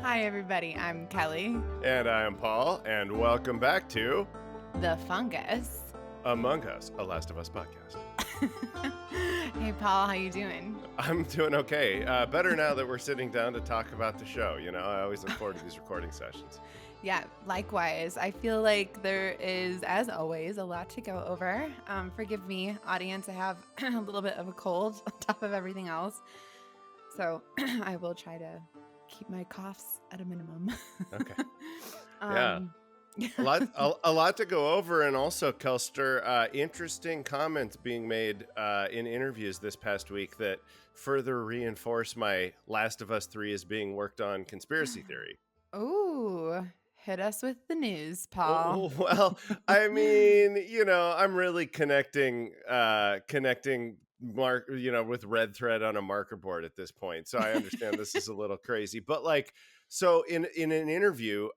Hi, everybody. I'm Kelly, And I am Paul, and welcome back to the Fungus. Among Us, a Last of Us podcast. Hey, Paul, how you doing? I'm doing okay. Better now that we're sitting down to talk about the show. You know, I always look forward to these recording sessions. Yeah, likewise. I feel like there is, as always, a lot to go over. Forgive me, audience. I have a little bit of a cold on top of everything else. So I will try to keep my coughs at a minimum. Okay. Yeah. um, A lot to go over, and also, Kelster, interesting comments being made in interviews this past week that further reinforce my Last of Us 3 is being worked on conspiracy theory. Ooh, hit us with the news, Paul. Oh, well, I mean, you know, I'm really connecting with red thread on a marker board at this point. So I understand this is a little crazy, but like, so in an interview,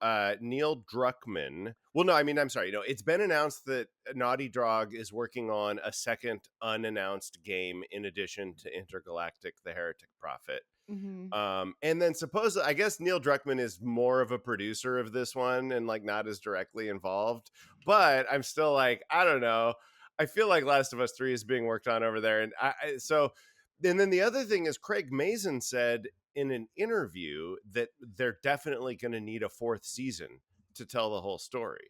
Neil Druckmann, well, no, I mean, I'm sorry, no, it's been announced that Naughty Dog is working on a second unannounced game in addition to Intergalactic: The Heretic Prophet. hmm And then supposedly, I guess Neil Druckmann is more of a producer of this one and like not as directly involved. But I'm still like, I don't know. I feel like Last of Us 3 is being worked on over there. And and then the other thing is Craig Mazin said in an interview that they're definitely going to need a fourth season to tell the whole story.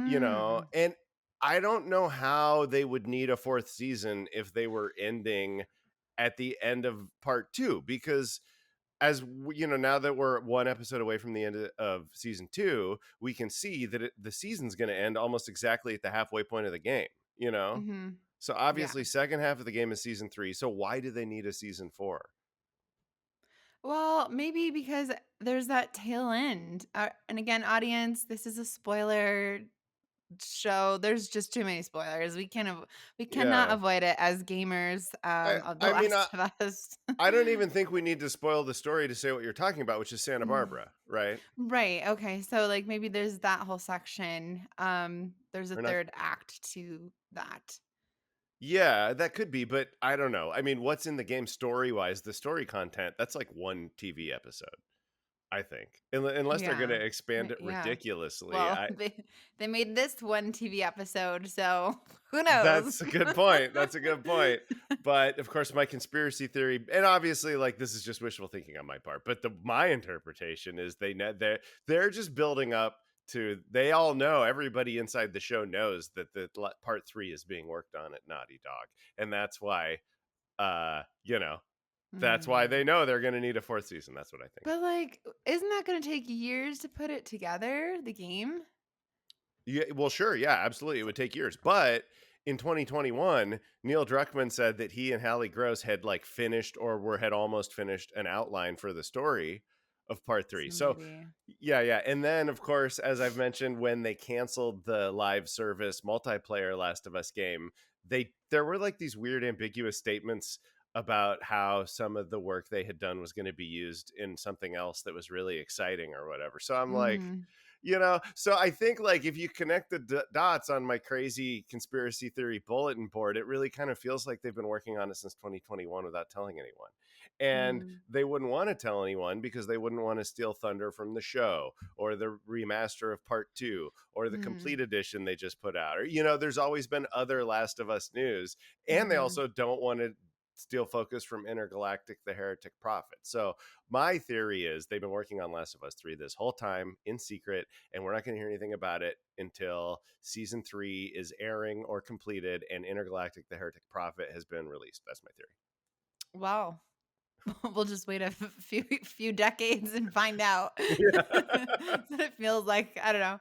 You know, Mm. and I don't know how they would need a fourth season if they were ending at the end of part 2, because you know, now that we're one episode away from the end of season 2, we can see that the season's going to end almost exactly at the halfway point of the game, you know. hmm So Yeah. obviously second half of the game is season 3, so why do they need a season 4? Well, maybe because there's that tail end. And again, audience, this is a spoiler show. There's just too many spoilers. We cannot Yeah, avoid it as gamers i of The i mean Last of Us. I don't even think we need to spoil the story to say what you're talking about, which is Santa Mm. Barbara, right? Right. Okay. So like maybe there's that whole section. There's a Or not? third act to that. Yeah, that could be, but I don't know. I mean, what's in the game story-wise? The story content, that's like one TV episode, I think. Unless they're going Yeah. to expand it Yeah. ridiculously. Well, they made this one TV episode, so who knows? That's a good point. That's a good point. But of course, my conspiracy theory, and obviously, like, this is just wishful thinking on my part, but my interpretation is they're just building up to, they all know, everybody inside the show knows that the part 3 is being worked on at Naughty Dog, and that's why you know, that's why Hmm. they know they're going to need a fourth season. That's what I think. But like, isn't that going to take years to put it together? The game. Yeah, well, sure, yeah, absolutely, it would take years. But in 2021, Neil Druckmann said that he and Hallie Gross had like finished or had almost finished an outline for the story of part 3. So So maybe. yeah. And then, of course, as I've mentioned, when they canceled the live service multiplayer Last of Us game, there were like these weird ambiguous statements about how some of the work they had done was going to be used in something else that was really exciting or whatever. So I'm like, Mm-hmm. you know, so I think like if you connect the dots on my crazy conspiracy theory bulletin board, it really kind of feels like they've been working on it since 2021 without telling anyone. And Mm. they wouldn't want to tell anyone because they wouldn't want to steal thunder from the show or the remaster of part 2 or the Mm. complete edition they just put out. Or, you know, there's always been other Last of Us news, and they Mm-hmm. also don't want to steal focus from Intergalactic: The Heretic Prophet. So my theory is they've been working on Last of Us 3 this whole time in secret, and we're not going to hear anything about it until season 3 is airing or completed and Intergalactic: The Heretic Prophet has been released. That's my theory. Well, we'll just wait a few decades and find out. Yeah. That's what it feels like. I don't know.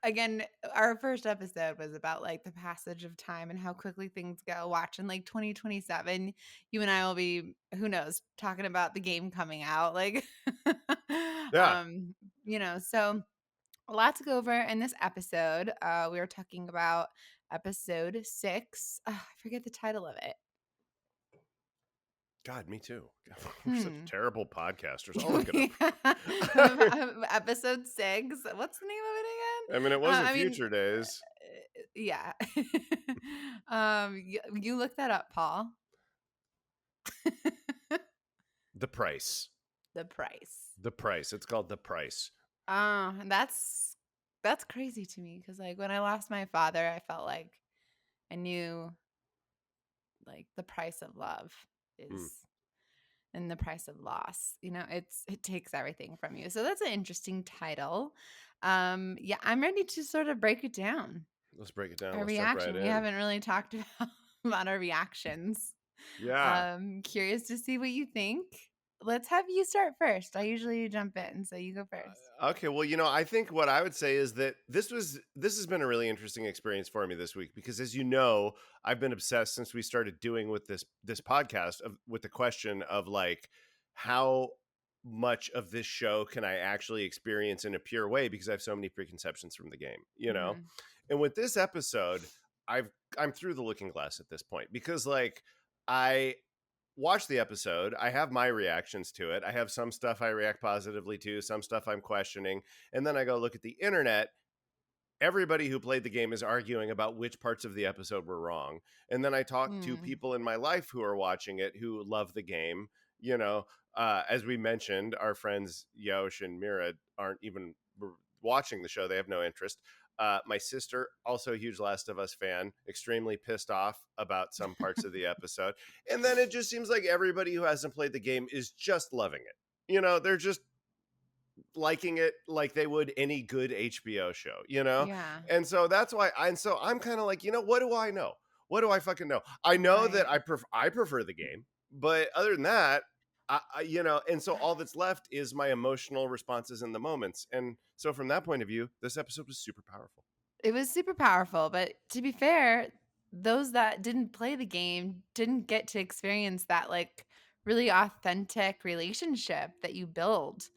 Again, our first episode was about like the passage of time and how quickly things go. Watch in like 2027, you and I will be, who knows, talking about the game coming out. Like, Yeah. um, so a lot to go over in this episode. We are talking about episode 6. I forget the title of it. God, me too. We're such Hmm. terrible podcasters. I'll look it up. Episode 6. What's the name of it again? I mean, it wasn't I mean, Future Days. yeah. You look that up, Paul. The Price. The price. The Price. It's called The Price. And that's crazy to me because like when I lost my father, I felt like I knew like the price of love Hmm. is and the price of loss. It takes everything from you. So that's an interesting title. Yeah, I'm ready to sort of break it down. Let's break it down. Our Let's jump right reaction. We in. haven't really talked about our reactions. Yeah. Curious to see what you think. Let's have you start first. I usually jump in, so you go first. Okay, well, I think what I would say is that this has been a really interesting experience for me this week because, as you know, I've been obsessed since we started doing with this podcast with the question of like how much of this show can I actually experience in a pure way because I have so many preconceptions from the game. Mm-hmm. And with this episode, I'm through the looking glass at this point because like I watch the episode. I have my reactions to it. I have some stuff I react positively to, some stuff I'm questioning. And then I go look at the internet. Everybody who played the game is arguing about which parts of the episode were wrong. And then I talk to Mm. people in my life who are watching it who love the game. As we mentioned, our friends Yosh and Mira aren't even watching the show, they have no interest. My sister, also a huge Last of Us fan, extremely pissed off about some parts of the episode. And then it just seems like everybody who hasn't played the game is just loving it. They're just liking it like they would any good HBO show. Yeah. And so that's why I'm kind of like, what do I know? What do I fucking know? I know that Right. I prefer the game, but other than that, and so all that's left is my emotional responses in the moments. And so from that point of view, this episode was super powerful. It was super powerful, but to be fair, those that didn't play the game didn't get to experience that like really authentic relationship that you build.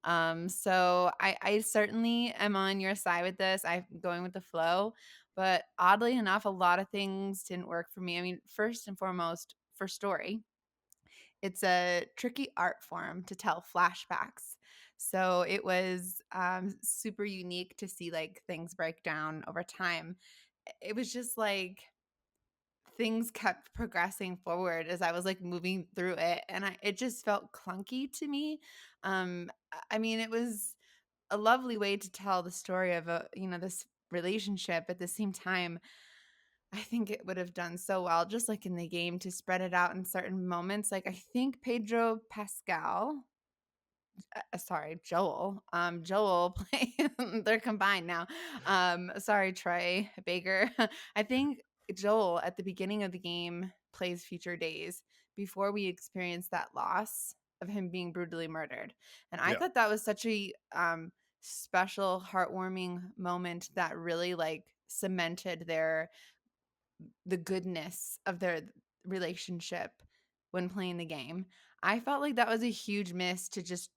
So I certainly am on your side with this. I'm going with the flow, but oddly enough, a lot of things didn't work for me. I mean, first and foremost, for story, it's a tricky art form to tell flashbacks. So it was super unique to see like things break down over time. It was just like things kept progressing forward as I was like moving through it, and it just felt clunky to me. I mean, it was a lovely way to tell the story of this relationship. At the same time, I think it would have done so well, just like in the game, to spread it out in certain moments. Like I think Pedro Pascal, sorry, Joel play. They're combined now. Sorry, Trey Baker. I think Joel at the beginning of the game plays Future Days before we experience that loss of him being brutally murdered, and I Yeah. thought that was such a special, heartwarming moment that really like cemented the goodness of their relationship when playing the game. I felt like that was a huge miss to just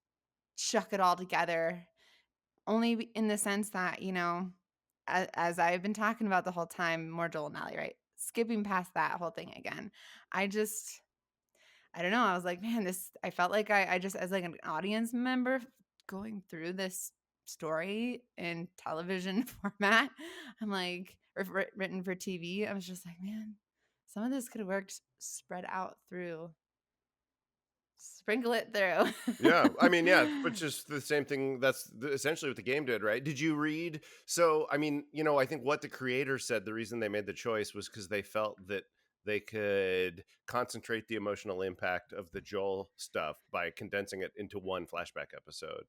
chuck it all together, only in the sense that, as I've been talking about the whole time, more Joel and Ellie, right? Skipping past that whole thing again. I just, I don't know. I was like, man, I felt like I just, as like an audience member going through this story in television format, I'm like, or written for TV, I was just like, man, some of this could have worked spread out through, sprinkle it through. Yeah, I mean, yeah, which is the same thing. That's essentially what the game did, right? Did you read? So, I mean, I think what the creator said, the reason they made the choice was because they felt that they could concentrate the emotional impact of the Joel stuff by condensing it into one flashback episode.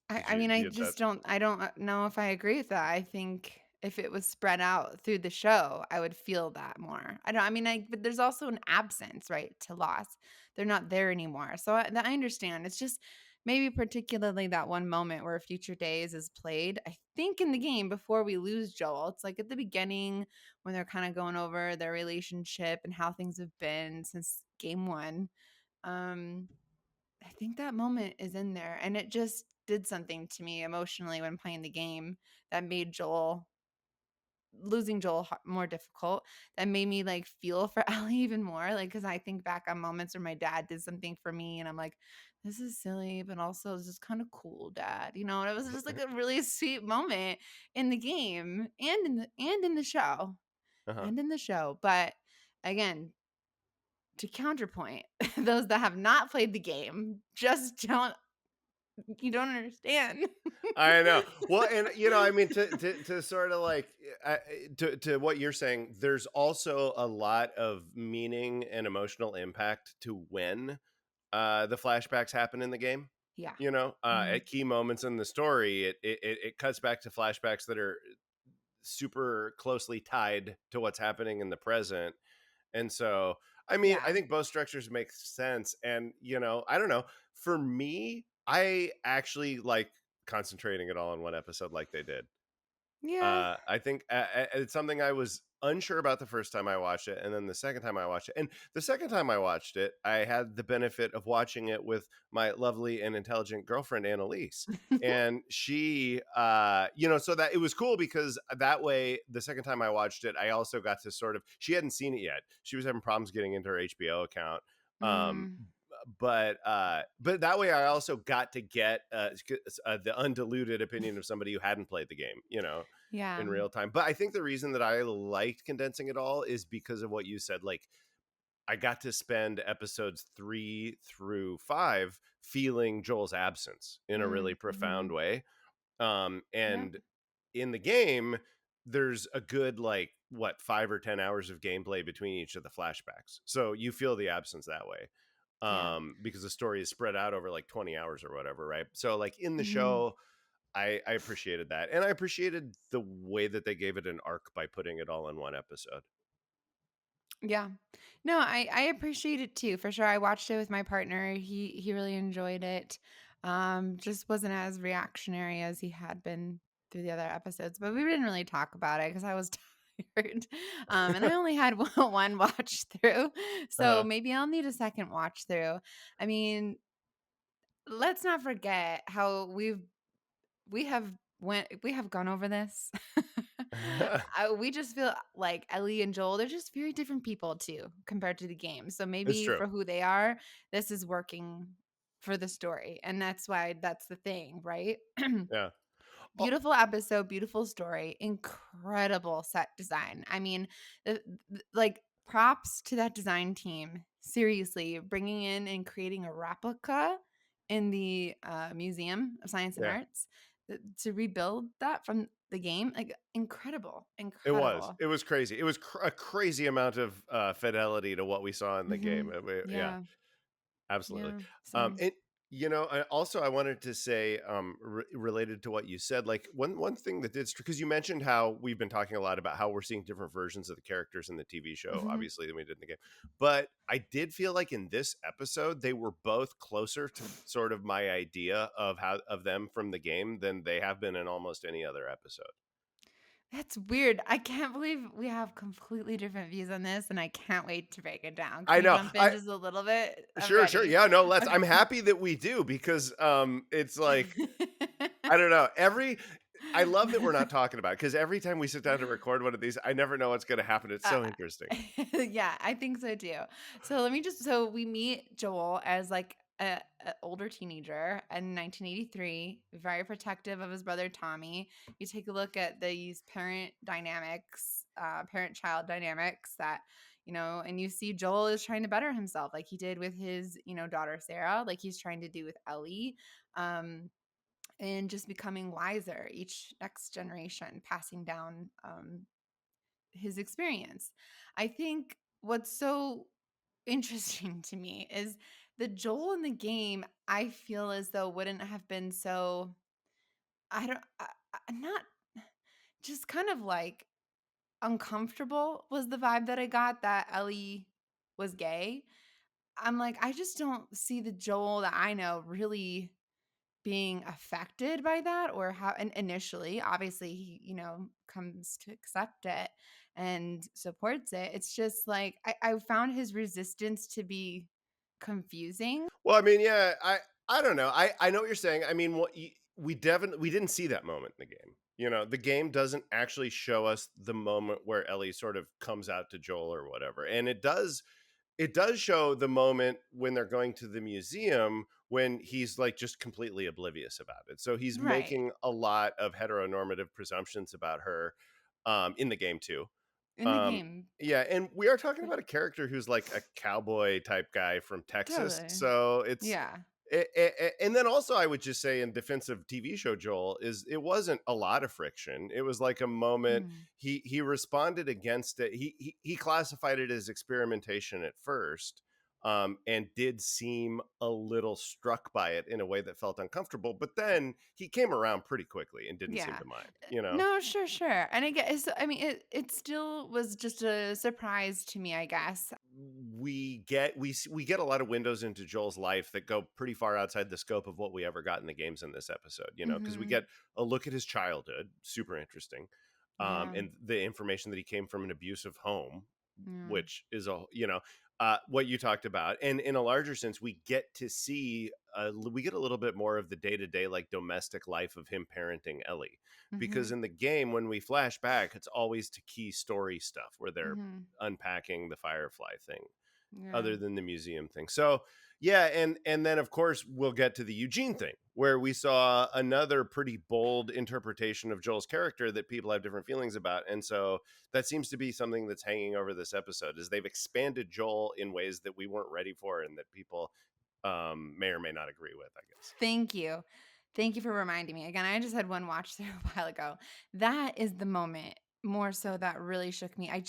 Did I you, mean, do you have that? I don't know if I agree with that. I think if it was spread out through the show, I would feel that more. But there's also an absence, right, to loss. They're not there anymore. So I understand. It's just maybe particularly that one moment where Future Days is played. I think in the game before we lose Joel, it's like at the beginning when they're kind of going over their relationship and how things have been since game one. Um, I think that moment is in there, and it just did something to me emotionally when playing the game that made losing Joel more difficult. That made me like feel for Ellie even more, like because I think back on moments where my dad did something for me, and I'm like, this is silly, but also this is kind of cool, Dad. And it was just like a really sweet moment in the game and in the show Uh-huh. and in the show. But again, to counterpoint, those that have not played the game just don't you don't understand. I know. Well, and I mean, to sort of like to what you're saying, there's also a lot of meaning and emotional impact to when the flashbacks happen in the game. Yeah. At Mhm. key moments in the story, it cuts back to flashbacks that are super closely tied to what's happening in the present. And so, I mean, I Yeah. think both structures make sense. And, I don't know. For me, I actually like concentrating it all in one episode like they did. Yeah. I think it's something I was unsure about the first time I watched it, and then the second time I watched it, and the second time I watched it, I had the benefit of watching it with my lovely and intelligent girlfriend Annalise, and she, so that it was cool because that way, the second time I watched it, I also got to sort of she hadn't seen it yet. She was having problems getting into her HBO account. Um, Mm. but that way I also got to get the undiluted opinion of somebody who hadn't played the game, Yeah. in real time. But I think the reason that I liked condensing it all is because of what you said. Like, I got to spend episodes 3 through 5 feeling Joel's absence in a really Mm. profound Mhm. way. Yep. And in the game, there's a good, like, what, 5 or 10 hours of gameplay between each of the flashbacks. So you feel the absence that way. Yeah. Because the story is spread out over like 20 hours or whatever, right? So like in the Mhm. show, I appreciated that. And I appreciated the way that they gave it an arc by putting it all in one episode. Yeah. No, I appreciate it too, for sure. I watched it with my partner. He really enjoyed it. Just wasn't as reactionary as he had been through the other episodes, but we didn't really talk about it because I was tired. And I only had one watch through, so Uh-huh. maybe I'll need a second watch through. I mean, let's not forget how we have gone over this. We just feel like Ellie and Joel, they're just very different people too compared to the game. So It's maybe true. for who they are, this is working for the story. And that's why that's the thing, right? Yeah. Oh, Beautiful episode, beautiful story, incredible set design. I mean, like props to that design team. Seriously, bringing in and creating a replica in the Museum of Science and yeah. Arts to rebuild that from the game, like incredible, It was. incredible. It was crazy. It was a crazy amount of fidelity to what we saw in the Hmm. game. Yeah. Yeah, Absolutely. yeah. So, And I wanted to say, related to what you said, like one thing that did, because you mentioned how we've been talking a lot about how we're seeing different versions of the characters in the TV show, mhm. obviously, than we did in the game. But I did feel like in this episode, they were both closer to sort of my idea of them from the game than they have been in almost any other episode. That's weird. I can't believe we have completely different views on this, and I can't wait to break it down. Can I we know. jump in just a little bit? I'm Sure, sure. ready. Yeah, no, let's. I'm Okay. happy that we do because it's like I don't know. I love that we're not talking about it because every time we sit down to record one of these, I never know what's going to happen. It's Uh, so interesting. yeah, I think so too. So we meet Joel as like a older teenager in 1983, very protective of his brother Tommy. You take a look at these parent dynamics, parent-child dynamics that, and you see Joel is trying to better himself like he did with his, daughter Sarah, like he's trying to do with Ellie. And just becoming wiser each next generation, passing down his experience. I think what's so interesting to me is the Joel in the game, I feel as though wouldn't have been so, I don't, not just kind of like uncomfortable was the vibe that I got that Ellie was gay. I'm like, I just don't see the Joel that I know really being affected by that, or how, and initially obviously he comes to accept it and supports it. It's just like I found his resistance to be confusing. Well, I mean, yeah, I don't know. I know what you're saying. I mean, we didn't see that moment in the game. The game doesn't actually show us the moment where Ellie sort of comes out to Joel or whatever, and it does show the moment when they're going to the museum when he's like just completely oblivious about it. So he's Right. making a lot of heteronormative presumptions about her in the game too. in the game. Yeah, and we are talking about a character who's like a cowboy type guy from Texas, Totally. so it's Yeah. and then also I would just say in defense of TV show Joel is it wasn't a lot of friction. It was like a moment Mm. he responded against it. He classified it as experimentation at first. And did seem a little struck by it in a way that felt uncomfortable, but then he came around pretty quickly and didn't seem Yeah. to mind, you know? No, sure, sure. And I guess I mean it still was just a surprise to me, I guess. We get a lot of windows into Joel's life that go pretty far outside the scope of what we ever got in the games in this episode, you know, because we Mhm. get a look at his childhood, super interesting, Yeah. and the information that he came from an abusive home, Yeah. which is a you know what you talked about, and in a larger sense, we get to see we get a little bit more of the day to day like domestic life of him parenting Ellie, because Mhm. in the game when we flash back, it's always to key story stuff where they're Mhm. unpacking the Firefly thing Yeah. other than the museum thing. So yeah, and then of course we'll get to the Eugene thing where we saw another pretty bold interpretation of Joel's character that people have different feelings about. And so that seems to be something that's hanging over this episode is they've expanded Joel in ways that we weren't ready for and that people may or may not agree with, I guess. Thank you. Thank you for reminding me. Again, I just had one watch through a while ago. That is the moment more so that really shook me. I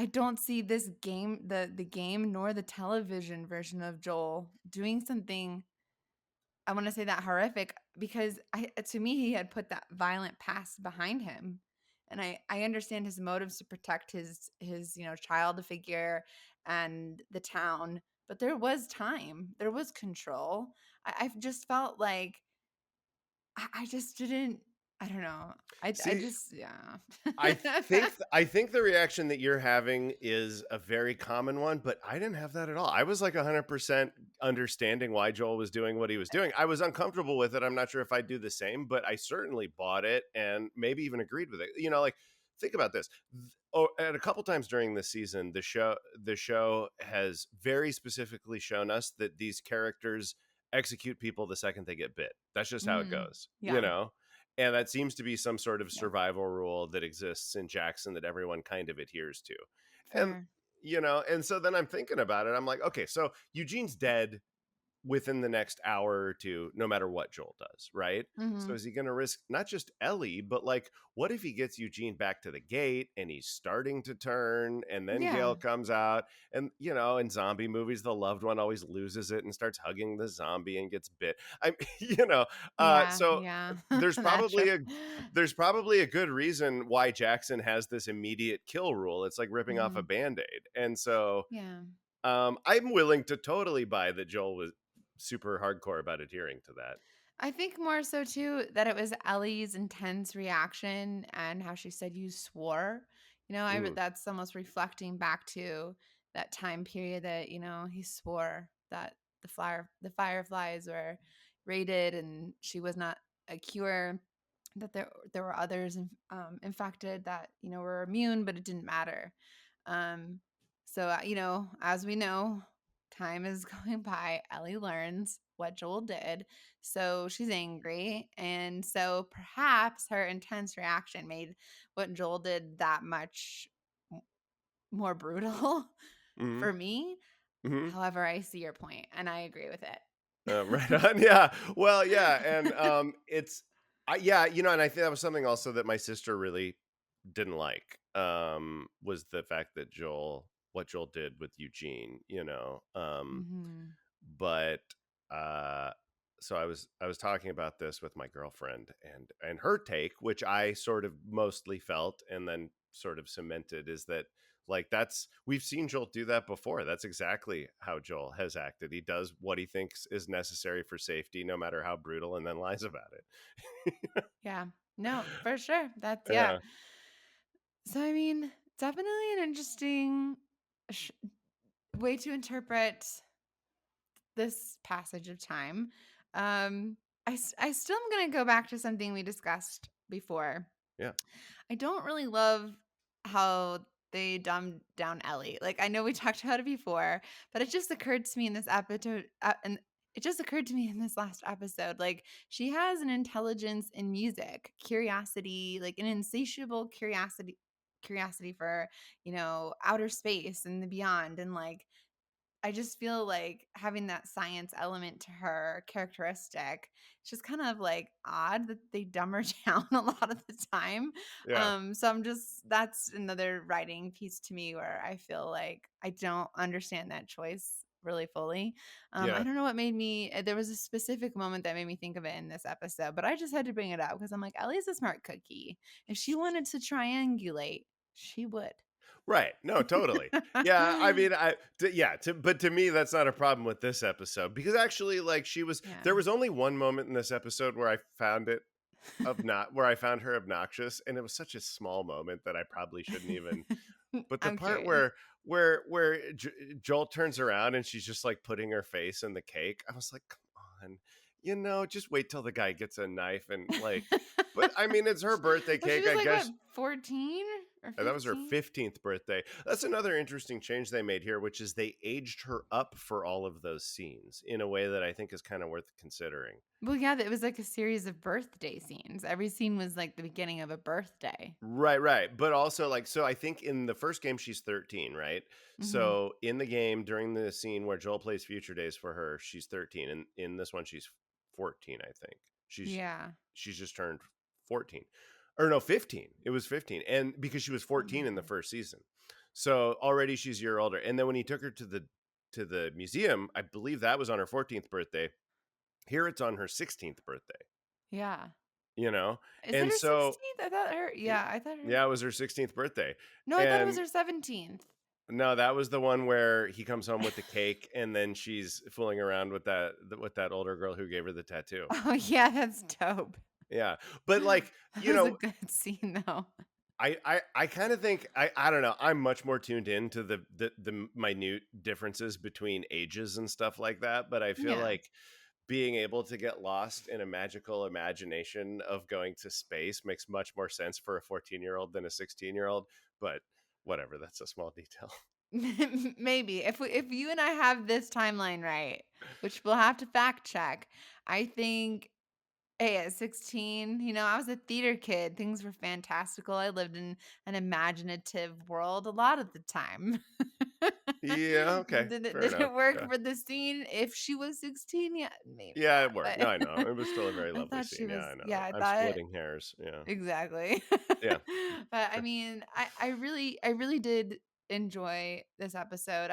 don't see this game, the game nor the television version of Joel doing something I want to say that horrific because to me he had put that violent past behind him. And I understand his motives to protect his child figure and the town, but there was time. There was control. I've just felt like I just didn't I don't know. I See, just yeah. I think the reaction that you're having is a very common one, but I didn't have that at all. I was like 100% understanding why Joel was doing what he was doing. I was uncomfortable with it. I'm not sure if I'd do the same, but I certainly bought it and maybe even agreed with it. You know, like think about this. Oh, and a couple times during this season, the show has very specifically shown us that these characters execute people the second they get bit. That's just how it Mm, goes, you yeah. know? And that seems to be some sort of Yeah. survival rule that exists in Jackson that everyone kind of adheres to. And, Fair. and so then I'm thinking about it. I'm like, okay, so Eugene's dead within the next hour or two, no matter what Joel does, right? So Mhm. is he going to risk not just Ellie, but like, what if he gets Eugene back to the gate and he's starting to turn and then Yeah. Gail comes out and, in zombie movies, the loved one always loses it and starts hugging the zombie and gets bit. I'm, Yeah, so yeah. there's That probably trip. a good reason why Jackson has this immediate kill rule. It's like ripping off a Mhm. band-aid. And so Yeah. I'm willing to totally buy that Joel was super hardcore about adhering to that. I think more so too that it was Ellie's intense reaction and how she said you swore. Mm, That's almost reflecting back to that time period that he swore that the fireflies were raided and she was not a cure. That there were others infected that were immune, but it didn't matter. Um, so as we know, time is going by. Ellie learns what Joel did, so she's angry, and so perhaps her intense reaction made what Joel did that much m- more brutal mm, for me. mm. However, I see your point, and I agree with it. Right on. Yeah. Well, yeah, and yeah, and I think that was something also that my sister really didn't like. Was the fact that what Joel did with Eugene. Hmm. But uh so I was talking about this with my girlfriend and her take, which I sort of mostly felt and then sort of cemented, is that like that's we've seen Joel do that before. That's exactly how Joel has acted. He does what he thinks is necessary for safety no matter how brutal, and then lies about it. Yeah, no, for sure. That's yeah. Yeah. So I mean, definitely an interesting sh- way to interpret this passage of time. I still am going to go back to something we discussed before. Yeah. I don't really love how they dumbed down Ellie. Like I know we talked about it before, but it just occurred to me in this episode, and it just occurred to me in this last episode. Like she has an intelligence in music, curiosity, like an insatiable curiosity. curiosity for, outer space and the beyond. And like, I just feel like having that science element to her characteristic, it's just kind of like odd that they dumb her down a lot of the time. Yeah. So that's another writing piece to me where I feel like I don't understand that choice really fully. I Yeah. don't know what made me, there was a specific moment that made me think of it in this episode, but I just had to bring it up because I'm like, Ellie's a smart cookie. If she wanted to triangulate, she would. Right. No, totally. Yeah, I mean, but to me, that's not a problem with this episode because actually, like, Yeah. there was only one moment in this episode where I found it where I found her obnoxious, and it was such a small moment that I probably shouldn't even. But the I'm part curious. where Joel turns around and she's just like putting her face in the cake, I was like, come on, just wait till the guy gets a knife and like. But I mean, it's her birthday Well, she cake, was I like, what, guess. 14 or That was her 15? 15th birthday. That's another interesting change they made here, which is they aged her up for all of those scenes in a way that I think is kind of worth considering. Well, yeah, it was like a series of birthday scenes. Every scene was like the beginning of a birthday. Right, right. But also, like, so I think in the first game, she's 13, right? Hmm. So in the game, during the scene where Joel plays Future Days for her, she's 13. And in this one, she's 14, I think. She's Yeah. she's just turned 14. Or no, 15. It was 15. And because she was Oh my 14 in the God. first season. So already she's a year older. And then when he took her to the museum, I believe that was on her 14th birthday. Here it's on her 16th birthday, Yeah. you know? Is it And her so 16th? I thought her, yeah, I thought her, yeah, it was her 16th birthday. no, I thought it was And her 17th. no, that was the one where he comes home with the cake and then she's fooling around with that older girl who gave her the tattoo. Oh, yeah, that's dope. Yeah. But like, That was a good scene, though. I kind of think I don't know. I'm much more tuned in to the minute differences between ages and stuff like that, but I feel Yeah. like being able to get lost in a magical imagination of going to space makes much more sense for a 14-year-old than a 16-year-old, but whatever, that's a small detail. Maybe if you and I have this timeline right, which we'll have to fact check, I think, hey, at 16, I was a theater kid. Things were fantastical. I lived in an imaginative world a lot of the time. Yeah, okay. Did it Fair did enough. it work Yeah. for the scene? If she was 16, yeah, maybe Yeah, it not. worked. No, I know. But It was still a very I lovely thought she scene. Yeah, was, I know. yeah, I I'm thought splitting hairs. Yeah. exactly. Yeah. But I mean, I really did enjoy this episode.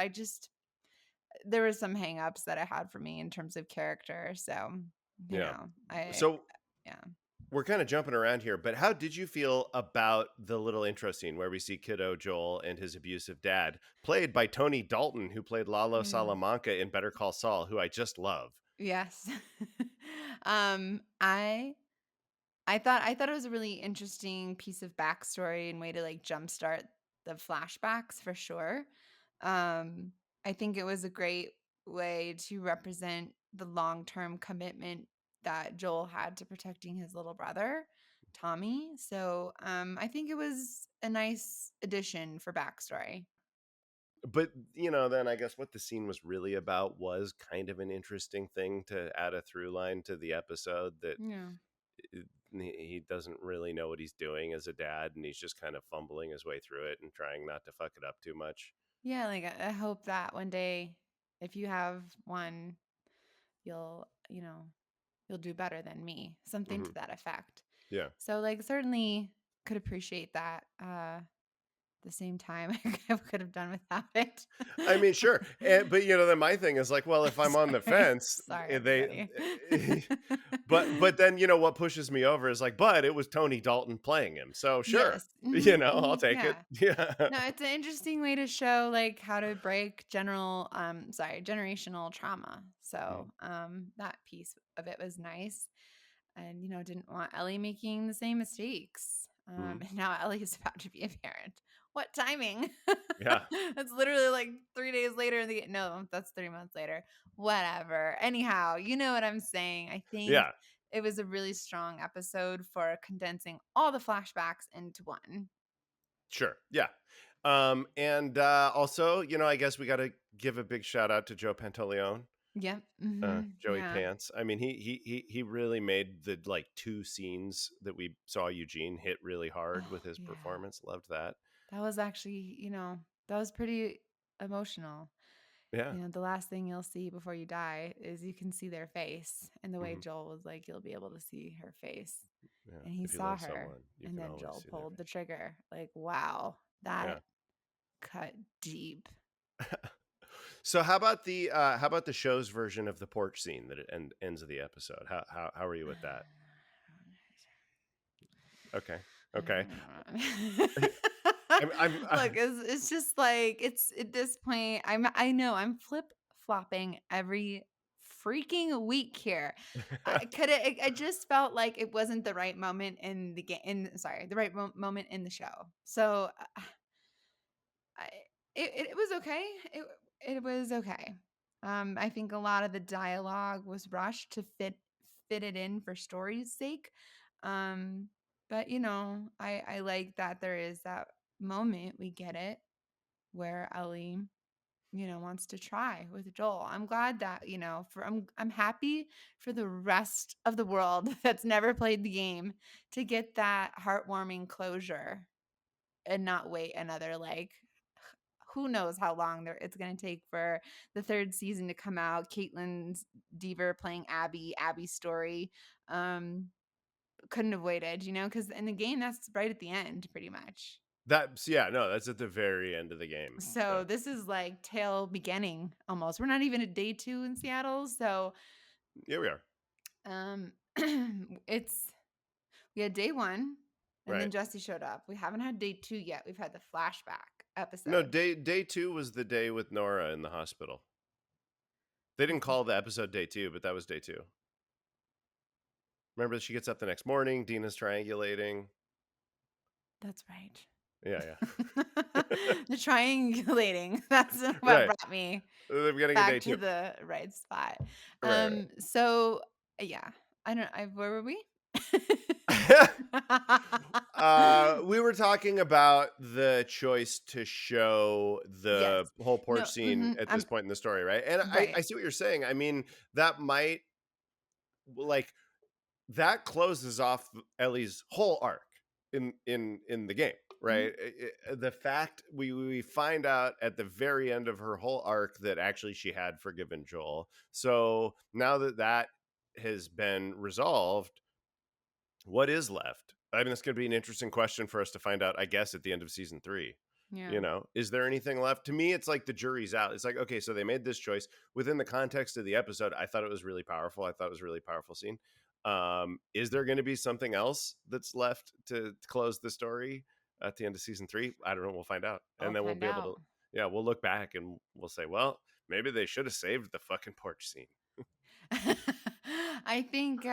There were some hangups that I had for me in terms of character. So, Yeah. I So yeah. we're kind of jumping around here, but how did you feel about the little intro scene where we see kiddo Joel and his abusive dad, played by Tony Dalton, who played Lalo Yeah. Salamanca in Better Call Saul, who I just love? Yes. um I I thought it was a really interesting piece of backstory and way to like jumpstart the flashbacks for sure. Um, I think it was a great way to represent the long-term commitment that Joel had to protecting his little brother, Tommy. So I think it was a nice addition for backstory. But, then I guess what the scene was really about was kind of an interesting thing to add a through line to the episode that Yeah. he doesn't really know what he's doing as a dad and he's just kind of fumbling his way through it and trying not to fuck it up too much. Yeah, like I hope that one day if you have one, you'll, you'll do better than me. Something Hmm. to that effect. Yeah. So like certainly could appreciate that. The same time I could have done without it. I mean, sure. But then my thing is like, well, if I'm on the Sorry. fence, Sorry they everybody. but then what pushes me over is like, but it was Tony Dalton playing him. So sure. Yes. Hmm, I'll hmm, take it. yeah. Yeah. No, it's an interesting way to show like how to break generational trauma. So, that piece of it was nice and didn't want Ellie making the same mistakes. Mhm. And now Ellie is about to be a parent. What timing? Yeah. That's literally like 3 days later in the no, that's 3 months later. Whatever. Anyhow, you know what I'm saying. I think Yeah. it was a really strong episode for condensing all the flashbacks into one. Sure. Yeah. And also, I guess we got to give a big shout out to Joe Pantoliano. Yep. Hmm. Joey Yeah. Pants. I mean, he really made the like two scenes that we saw Eugene hit really hard Oh, with his yeah. performance. Loved that. That was actually, that was pretty emotional. Yeah. The last thing you'll see before you die is you can see their face. And the way Hmm. Joel was like, you'll be able to see her face. Yeah. And he If you saw love her. someone, you And can then always Joel see their pulled the trigger. Like, wow, face. that cut deep. Yeah. So how about the show's version of the porch scene that ends of the episode? How are you with that? Okay. Okay. Look, it's just like it's at this point. I know I'm flip flopping every freaking week here. I just felt like it wasn't the right moment in the game. The right moment in the show. So I, it was okay. It was okay. I think a lot of the dialogue was rushed to fit it in for story's sake. Um, but I like that there is that moment, we get it, where Ellie, wants to try with Joel. I'm glad that, I'm happy for the rest of the world that's never played the game to get that heartwarming closure and not wait another, like, who knows how long it's going to take for the third season to come out. Caitlin Dever playing Abby's story. Couldn't have waited, because in the game, that's right at the end, pretty much. That's no, that's at the very end of the game. So this is like tail beginning almost. We're not even at day 2 in Seattle. So Here we are. um we had day 1 and then Right. Jesse showed up. We haven't had day 2 yet. We've had the flashback No, episode. day 2 was the day with Nora in the hospital. They didn't Okay. call the episode day 2, but that was day 2. Remember, she gets up the next morning. Dina's triangulating. That's right. Yeah, The triangulating. That's what right. brought me They're getting a day back to 2. the right spot. Right. So yeah. I don't where were we? Right. We were talking about the choice to show Yes. the whole porch No, scene at this I'm point in the story, right? And I right. see what you're saying. I mean, that might like that closes off Ellie's whole arc in the game, Mhm. right? The fact we find out at the very end of her whole arc that actually she had forgiven Joel. So now that that has been resolved, what is left? I mean, it's going to be an interesting question for us to find out, I guess, at the end of season 3. Yeah. Is there anything left? To me, it's like the jury's out. It's like, okay, so they made this choice within the context of the episode. I thought it was really powerful. I thought it was a really powerful scene. Is there going to be something else that's left to close the story at the end of season 3? I don't know. We'll find out. I'll And then we'll find be able to, out. yeah, we'll look back and we'll say, well, maybe they should have saved the fucking porch scene. I think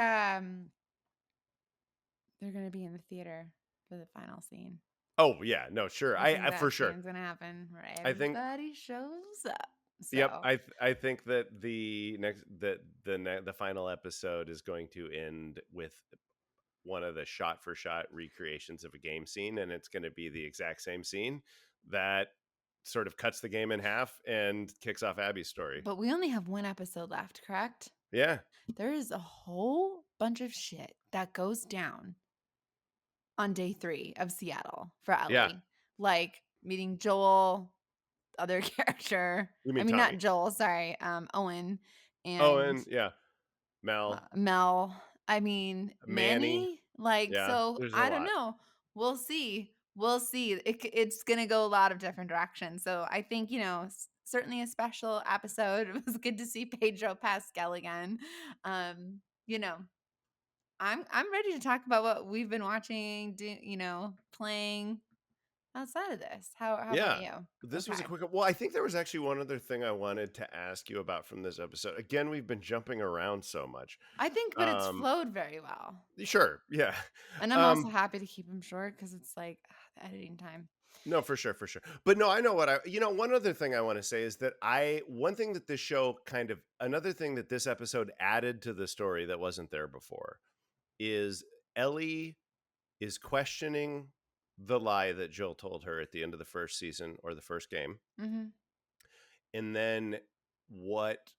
they're gonna be in the theater for the final scene. Oh, yeah, no, sure. I think I for that sure. scene's gonna happen where I think everybody shows up. Yep, So I think that the final episode is going to end with one of the shot for shot recreations of a game scene, and it's going to be the exact same scene that sort of cuts the game in half and kicks off Abby's story. but we only have one episode left, correct? Yeah, There is a whole bunch of shit that goes down on day 3 of Seattle for yeah. Ellie. Like meeting Joel, other character. You I mean mean, not Tommy? Joel, sorry, Owen Oh, and and yeah, Mel, Mel. I mean, Manny. Manny. Like, Yeah, so there's a I don't lot. know. We'll see. We'll see. It's gonna go a lot of different directions. So I think certainly a special episode. It was good to see Pedro Pascal again. Um, you know, I'm ready to talk about what we've been watching. Playing outside of this. How about Yeah. you? This was a Okay. quick. Well, I think there was actually one other thing I wanted to ask you about from this episode. Again, we've been jumping around so much. I think, but it's Um, flowed very well. sure, yeah. And I'm also happy to keep them short because it's like the editing time. No, for sure, for sure. But no, I know what one other thing I want to say is that one thing that this show another thing that this episode added to the story that wasn't there before is Ellie is questioning the lie that Jill told her at the end of the first season or the first game. Mm-hmm. And then what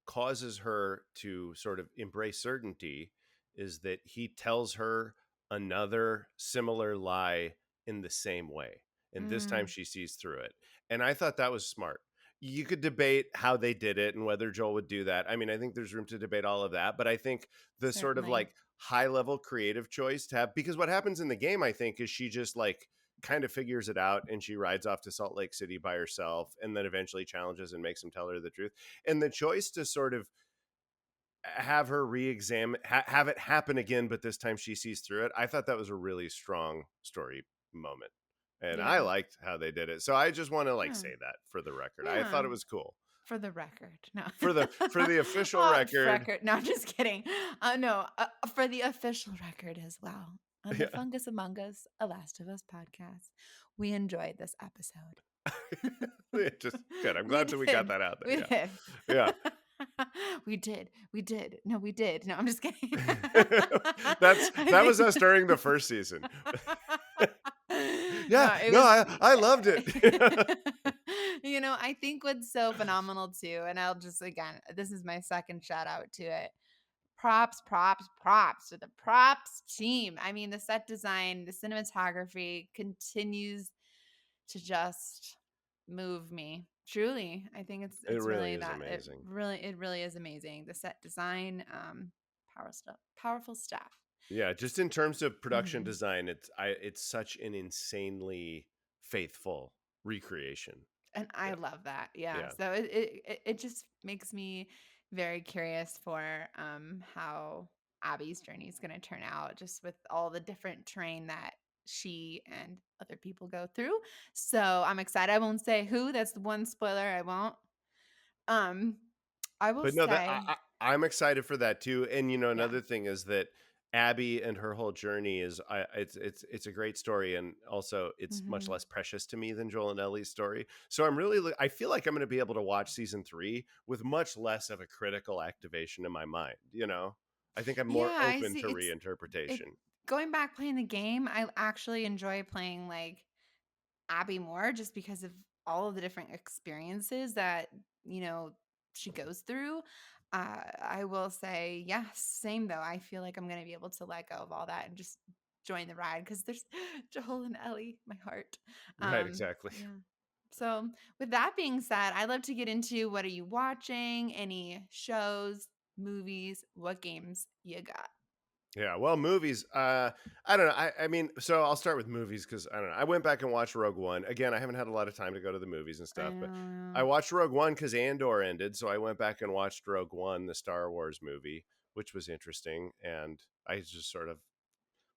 causes her to sort of embrace certainty is that he tells her another similar lie in the same way. and this time Mm, she sees through it. And I thought that was smart. You could debate how they did it and whether Joel would do that. I mean, I think there's room to debate all of that, but I think the sort of certainly. like high level creative choice to have, because what happens in the game, I think, is she just like kind of figures it out and she rides off to Salt Lake City by herself and then eventually challenges and makes him tell her the truth. And the choice to sort of have her re-examine, have it happen again, but this time she sees through it. I thought that was a really strong story moment, and I Yeah. liked how they did it. So I just want to like Yeah. say that for the record. I Yeah. thought it was cool For the record. No. for the official Oh, record. record. No, I'm just kidding. No, for the official record as well. On the Yeah, Fungus Among Us, A Last of Us podcast, we enjoyed this episode. just good. I'm We glad that we got did. that out there. We Yeah, did. yeah. We did. We did. No, we did. No, I'm just kidding. I That was think us during the first season. Yeah, no, it no, was I loved it. I think what's so phenomenal too, and I'll just again, this is my second shout out to it. Props, props, props to the props team. I mean, the set design, the cinematography continues to just move me. Truly, I think It it's really really is that amazing. it really is amazing. The set design, powerful stuff. Yeah, just in terms of production Mhm. design, it's such an insanely faithful recreation. And I Yeah, love that. Yeah. yeah, So it just makes me very curious for how Abby's journey is going to turn out, just with all the different terrain that she and other people go through. So I'm excited. I won't say who. That's the one spoiler I won't. Um, I will but no, that say, I'm excited for that too. And yeah. another thing is that Abby and her whole journey is it's a great story, and also it's much Hmm. less precious to me than Joel and Ellie's story. So I'm really I feel like I'm going to be able to watch season 3 with much less of a critical activation in my mind. I think I'm more Yeah, I open see. to It reinterpretation. going back playing the game. I actually enjoy playing like Abby more just because of all of the different experiences that, you know, she goes through. I will say, yes, same though. I feel like I'm going to be able to let go of all that and just join the ride because there's Joel and Ellie, my heart. Right, exactly. Yeah. So, with that being said, I'd love to get into what are you watching, any shows, movies, what games you got. Yeah, well, movies. I don't know. I mean, so I'll start with movies because I don't know. I went back and watched Rogue One again. I haven't had a lot of time to go to the movies and stuff, but I Um, watched Rogue One because Andor ended, so I went back and watched Rogue One, the Star Wars movie, which was interesting. And I just sort of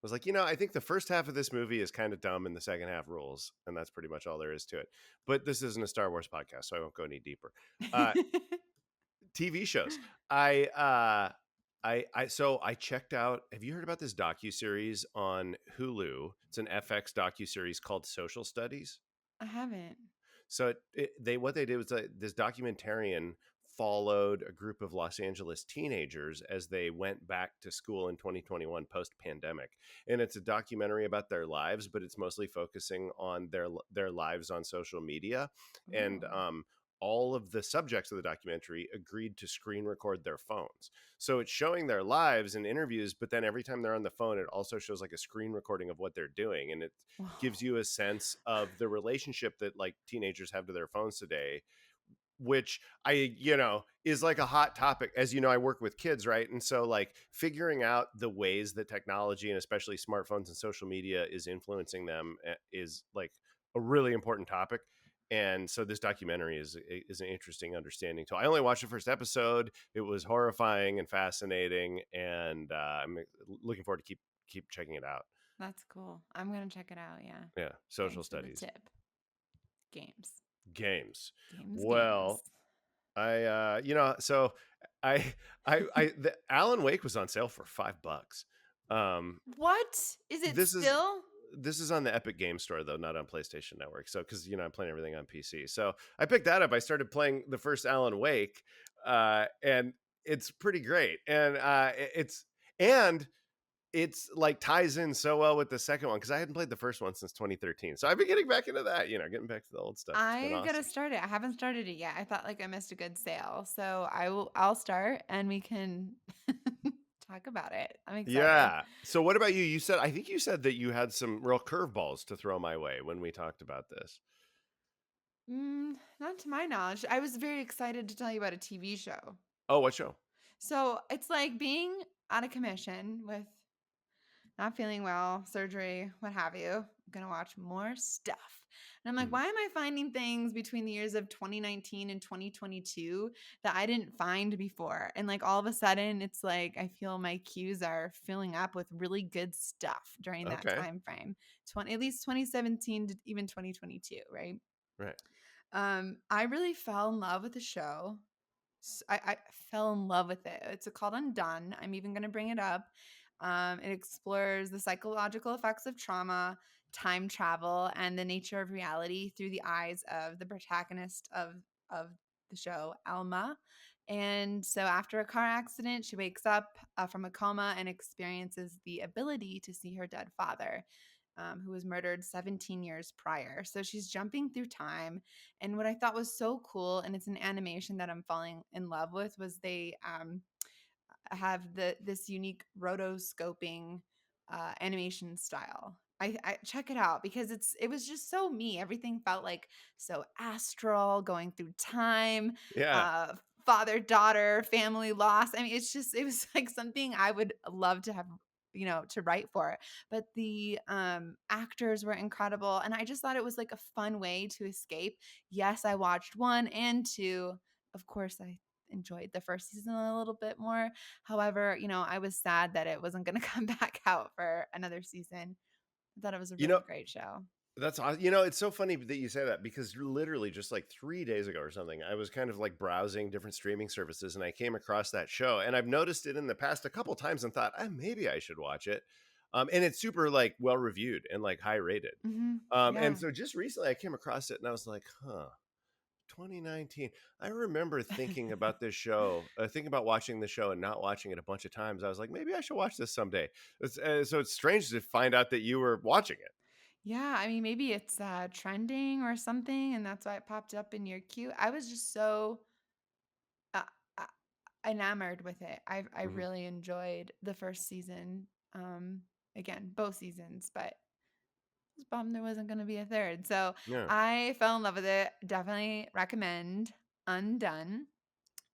was like, I think the first half of this movie is kind of dumb, and the second half rules, and that's pretty much all there is to it. But this isn't a Star Wars podcast, so I won't go any deeper. Uh, TV shows. I so I checked out. Have you heard about this docuseries on Hulu? It's an FX docuseries called Social Studies. I haven't. So they what they did was this documentarian followed a group of Los Angeles teenagers as they went back to school in 2021 post pandemic, and it's a documentary about their lives, but it's mostly focusing on their lives on social media, and Ooh. all of the subjects of the documentary agreed to screen record their phones. So it's showing their lives and interviews, but then every time they're on the phone, it also shows like a screen recording of what they're doing, and it Whoa. gives you a sense of the relationship that like teenagers have to their phones today, which is like a hot topic. As I work with kids, right? And so like figuring out the ways that technology and especially smartphones and social media is influencing them is like a really important topic. And so this documentary is an interesting understanding too. I only watched the first episode. It was horrifying and fascinating, and I'm looking forward to keep checking it out. That's cool. I'm gonna check it out. Yeah. Yeah, social Thanks for the studies. tip. Games. Games. Games. Well, so I the Alan Wake was on sale for $5. What? Is it This is still? this is on the Epic Game Store though, not on PlayStation Network. So because I'm playing everything on PC, so I picked that up. I started playing the first Alan Wake, and it's pretty great, and and it's like ties in so well with the second one because I hadn't played the first one since 2013. So I've been getting back into that, getting back to the old stuff. It's been I gotta awesome. start it. I haven't started it yet. I thought like I missed a good sale. So I'll start and we can talk about it. I'm excited. Yeah. So what about you? I think you said that you had some real curveballs to throw my way when we talked about this. Not to my knowledge. I was very excited to tell you about a TV show. Oh, what show? So it's like being out of commission with not feeling well, surgery, what have you. I'm going to watch more stuff. And I'm like, Mhm. why am I finding things between the years of 2019 and 2022 that I didn't find before? And like all of a sudden, it's like I feel my queues are filling up with really good stuff during that Okay. time frame. At least 2017 to even 2022, right? Right. I really fell in love with the show. I fell in love with it. It's called Undone. I'm even going to bring it up. It explores the psychological effects of trauma, time travel, and the nature of reality through the eyes of the protagonist of the show, Alma. And so, after a car accident, she wakes up from a coma and experiences the ability to see her dead father, who was murdered 17 years prior. So she's jumping through time. And what I thought was so cool, and it's an animation that I'm falling in love with, was they have this unique rotoscoping animation style. I check it out because it was just so me. Everything felt like so astral, going through time, Yeah. uh, father daughter, family loss. I mean, it was like something I would love to have, to write for. But the actors were incredible, and I just thought it was like a fun way to escape. Yes, I watched 1 and 2. Of course, I enjoyed the first season a little bit more. However, I was sad that it wasn't going to come back out for another season. I thought it was a You really know, great show. that's it's so funny that you say that because literally just like 3 days ago or something, I was kind of like browsing different streaming services and I came across that show and I've noticed it in the past a couple times and thought, maybe I should watch it. And it's super like well reviewed and like high rated. And Yeah. so just recently I came across it and I was like, 2019. I remember thinking about this show, thinking about watching the show and not watching it a bunch of times. I was like, maybe I should watch this someday. So it's strange to find out that you were watching it. Yeah. I mean, maybe it's trending or something, and that's why it popped up in your queue. I was just so uh, uh, enamored with it. I Hmm. really enjoyed the first season. Again, both seasons, but was bummed there wasn't going to be a third. So Yeah. I fell in love with it. Definitely recommend Undone.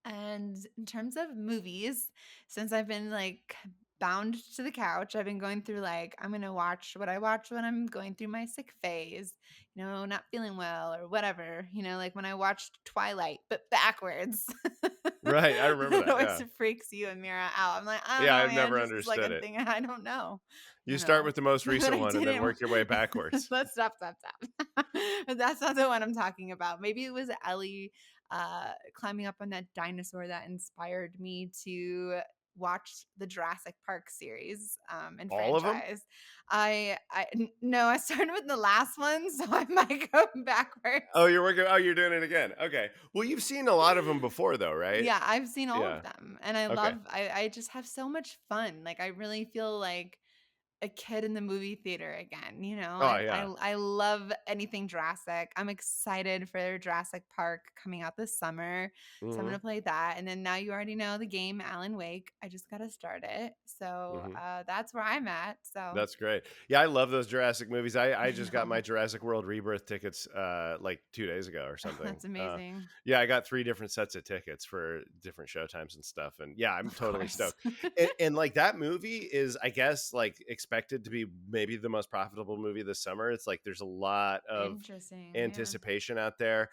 And in terms of movies, since I've been like bound to the couch, I've been going through like, I'm going to watch what I watch when I'm going through my sick phase, not feeling well or whatever, like when I watched Twilight, but backwards. Right. I remember It that. always Yeah. freaks you and Mira out. I'm like, I don't Yeah. know, I've man. never This is like understood a it. thing I don't know. You start with the most But recent I one and then didn't. work your way backwards. Let's stop. But that's not the one I'm talking about. Maybe it was Ellie climbing up on that dinosaur that inspired me to watch the Jurassic Park series and All of them? franchise. No, I started with the last one, so I might go backwards. Oh, you're working. Oh, you're doing it again. Okay. Well, you've seen a lot of them before, though, right? Yeah, I've seen all of Yeah. them, and Okay. I just have so much fun. Like I really feel like a kid in the movie theater again. Oh, I, yeah. I I love anything Jurassic. I'm excited for Jurassic Park coming out this summer, so I'm Hmm. gonna play that. And then now you already know the game Alan Wake. I just gotta start it, so Hmm. that's where I'm at. So That's great. Yeah, I love those Jurassic movies. I I just got my know. Jurassic World Rebirth tickets like 2 days ago or something. That's amazing. Yeah, I got 3 different sets of tickets for different showtimes and stuff. And yeah, I'm Of totally course. stoked. And like that movie is, I guess, like expected to be maybe the most profitable movie this summer. It's like there's a lot of Interesting. Yeah. anticipation out there.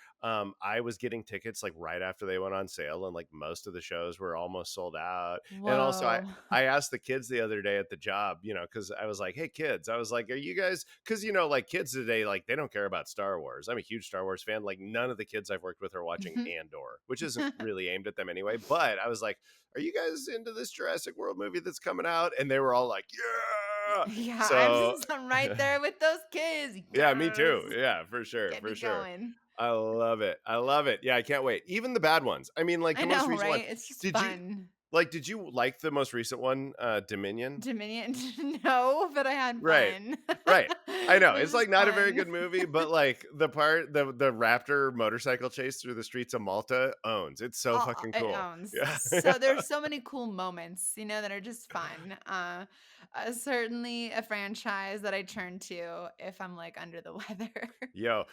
I was getting tickets like right after they went on sale, and like most of the shows were almost sold out. And also, I Whoa. I asked the kids the other day at the job, because I was like, hey, kids, I was like, are you guys, because, like kids today, like they don't care about Star Wars. I'm a huge Star Wars fan. Like none of the kids I've worked with are watching Andor, which isn't really aimed at them anyway. But I was like, are you guys into this Jurassic World movie that's coming out? And they were all like, yeah. Yeah, So, I'm right there with those kids. yeah, me too. Yes. Yeah, for sure. Get For me sure. going. I love it. I love it. Yeah, I can't wait. Even the bad ones. I mean, like I the most know, recent one. right? It's just Did you fun. Like, did you like the most recent one, Dominion? Dominion, no, but I had Right. fun. Right. I know. It was It's like just not a very fun. good movie, but like the Raptor motorcycle chase through the streets of Malta owns. It's so fucking It cool. owns. Yeah. So there's so many cool moments, that are just fun. Certainly a franchise that I turn to if I'm like under the weather Yo,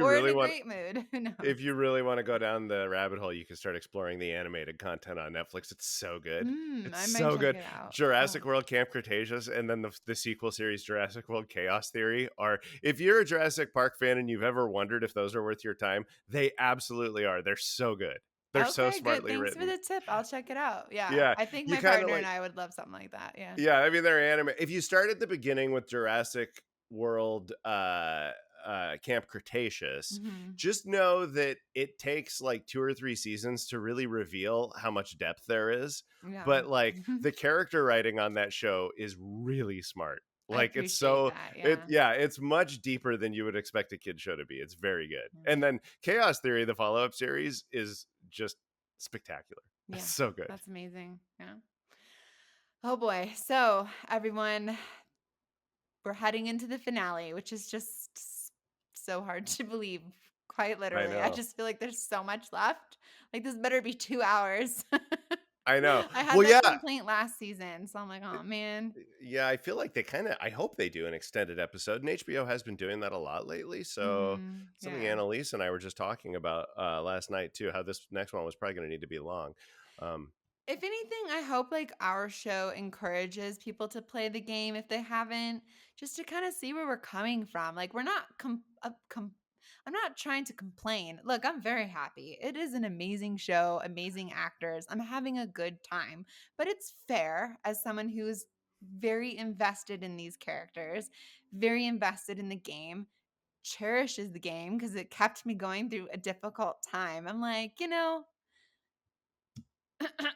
or in a great mood. Who knows? if you really want to go down the rabbit hole, you can start exploring the animated content on Netflix. It's so good. It's I might so check good. it out. Jurassic World Camp Cretaceous and then the sequel series Jurassic World Chaos Theory are, if you're a Jurassic Park fan and you've ever wondered if those are worth your time, they absolutely are. They're so good. They're so Okay, good. smartly Thanks for written. the tip. I'll check it out. Yeah, Yeah, I think you my kind of partner and like, I would love something like that. Yeah. yeah, I mean they're anime. If you start at the beginning with Jurassic World Camp Cretaceous, hmm just know that it takes like 2 or 3 seasons to really reveal how much depth there is. Yeah. But like the character writing on that show is really smart. I Like it's appreciate so that. Yeah. it's much deeper than you would expect a kid show to be. It's very good. Yeah. And then Chaos Theory, the follow-up series, is just spectacular. Yeah. It's so good. That's amazing. Yeah. Oh boy. So, everyone, we're heading into the finale, which is just so hard to believe. Quite I literally. I know. just feel like there's so much left. Like, this better be 2 hours. I know. I had Well, that yeah. complaint last season. So I'm like, oh man. Yeah, I feel like they I hope they do an extended episode. And HBO has been doing that a lot lately. So something Yeah. Annalise and I were just talking about last night too, how this next one was probably going to need to be long. If anything, I hope like our show encourages people to play the game if they haven't, just to kind of see where we're coming from. Like we're not I'm not trying to complain. Look, I'm very happy. It is an amazing show, amazing actors. I'm having a good time. But it's fair as someone who's very invested in these characters, very invested in the game, cherishes the game because it kept me going through a difficult time. I'm like,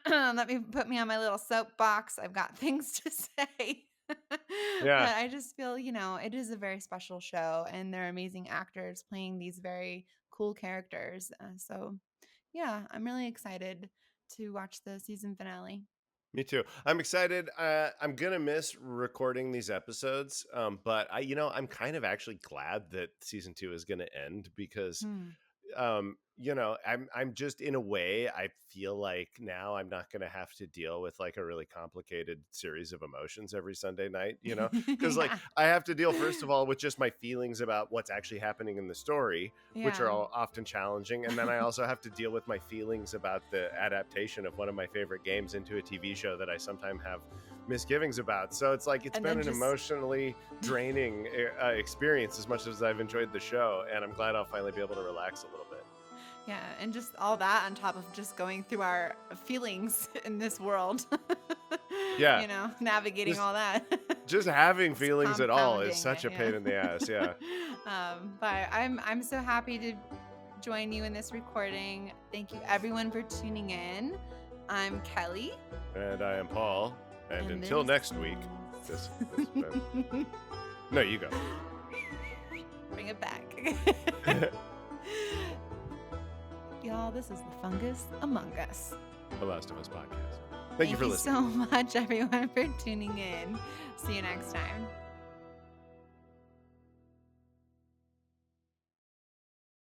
let me put me on my little soapbox. I've got things to say. But Yeah, I just feel, it is a very special show and they're amazing actors playing these very cool characters. So, yeah, I'm really excited to watch the season finale. me too. I'm excited. I'm gonna miss recording these episodes, but I'm kind of actually glad that season 2 is gonna end because Hmm. I'm just, in a way, I feel like now I'm not going to have to deal with like a really complicated series of emotions every Sunday night, because like Yeah. I have to deal first of all with just my feelings about what's actually happening in the story, which are Yeah. all often challenging, and then I also have to deal with my feelings about the adaptation of one of my favorite games into a TV show that I sometimes have misgivings about. So it's like it's And been then an just emotionally draining experience as much as I've enjoyed the show, and I'm glad I'll finally be able to relax a little bit. Yeah, and just all that on top of just going through our feelings in this world. Yeah, Navigating just all that. just having It's feelings at all is compounding such it, a pain in the ass. Yeah. But I'm so happy to join you in this recording. Thank you everyone for tuning in. I'm Kelly. And I am Paul. And And until this next week, this no, you go. Bring it back. Y'all, this is the Fungus Among Us. The Last of Us podcast. Thank you for listening. so much, everyone, for tuning in. See you next time.